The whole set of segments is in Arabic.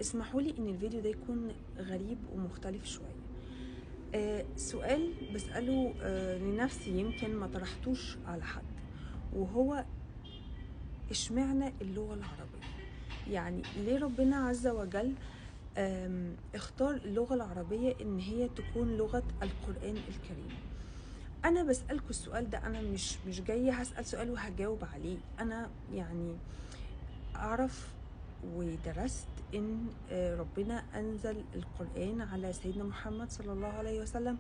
اسمحوا لي ان الفيديو ده يكون غريب ومختلف شوية. سؤال بسأله لنفسي، يمكن ما طرحتوش على حد، وهو اشمعنى اللغة العربية؟ يعني ليه ربنا عز وجل اختار اللغة العربية ان هي تكون لغة القرآن الكريم؟ انا بسألكوا السؤال ده، انا مش جاية هسأل سؤال وهجاوب عليه. انا يعني اعرف ودرست ان ربنا انزل القرآن على سيدنا محمد صلى الله عليه وسلم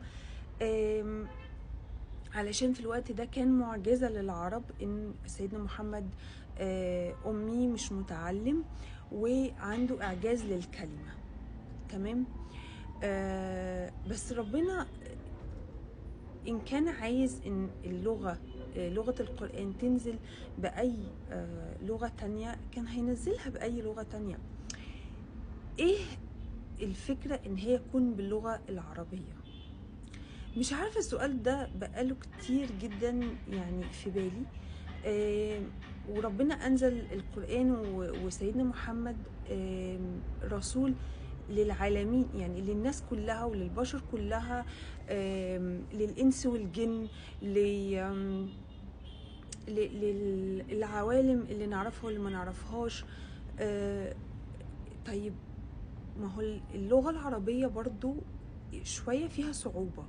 علشان في الوقت ده كان معجزة للعرب ان سيدنا محمد امي مش متعلم وعنده اعجاز للكلمة. تمام. بس ربنا إن كان عايز إن اللغة لغة القرآن تنزل بأي لغة تانية كان هينزلها بأي لغة تانية. إيه الفكرة إن هي تكون باللغة العربية؟ مش عارفة، السؤال ده بقاله كتير جدا يعني في بالي. وربنا أنزل القرآن وسيدنا محمد رسول للعالمين، يعني للناس كلها وللبشر كلها، للإنس والجن، للعوالم اللي نعرفها واللي ما نعرفهاش. طيب، ما هو اللغة العربية برضو شوية فيها صعوبة،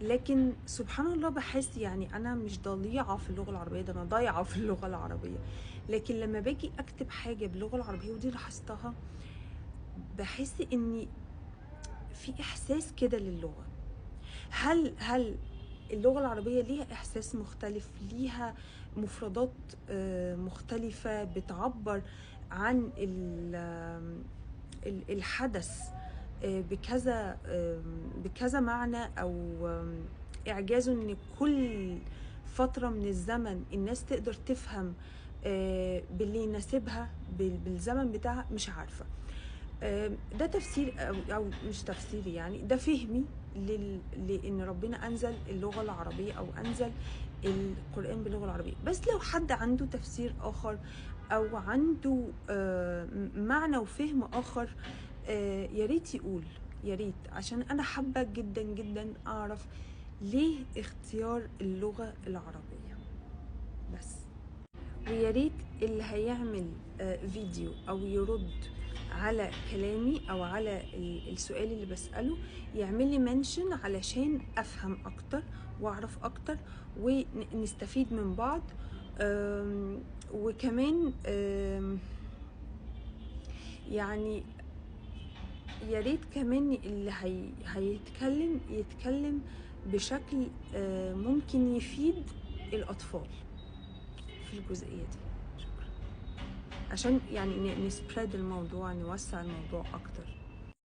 لكن سبحان الله بحس يعني أنا مش ضليعة في اللغة العربية، ده أنا ضايعة في اللغة العربية. لكن لما باجي أكتب حاجة باللغة العربية، ودي لاحظتها، بحس إني في إحساس كده للغة. هل اللغة العربية ليها إحساس مختلف، ليها مفردات مختلفة بتعبر عن الحدث بكذا معنى، أو إعجازه إن كل فترة من الزمن الناس تقدر تفهم باللي يناسبها بالزمن بتاعها. مش عارفة، ده تفسير أو مش تفسيري، يعني ده فهمي لأن ربنا أنزل اللغة العربية أو أنزل القرآن باللغة العربية. بس لو حد عنده تفسير آخر أو عنده معنى وفهم آخر، ياريت يقول، ياريت، عشان أنا حابة جدا جدا أعرف ليه اختيار اللغة العربية بس. وياريت اللي هيعمل فيديو أو يرد على كلامي أو على السؤال اللي بسأله يعمل لي منشن علشان أفهم أكتر وأعرف أكتر ونستفيد من بعض. وكمان يعني ياريت كمان اللي هيتكلم يتكلم بشكل ممكن يفيد الأطفال في الجزئية دي، عشان يعني نسبريد الموضوع، نوسع الموضوع أكتر.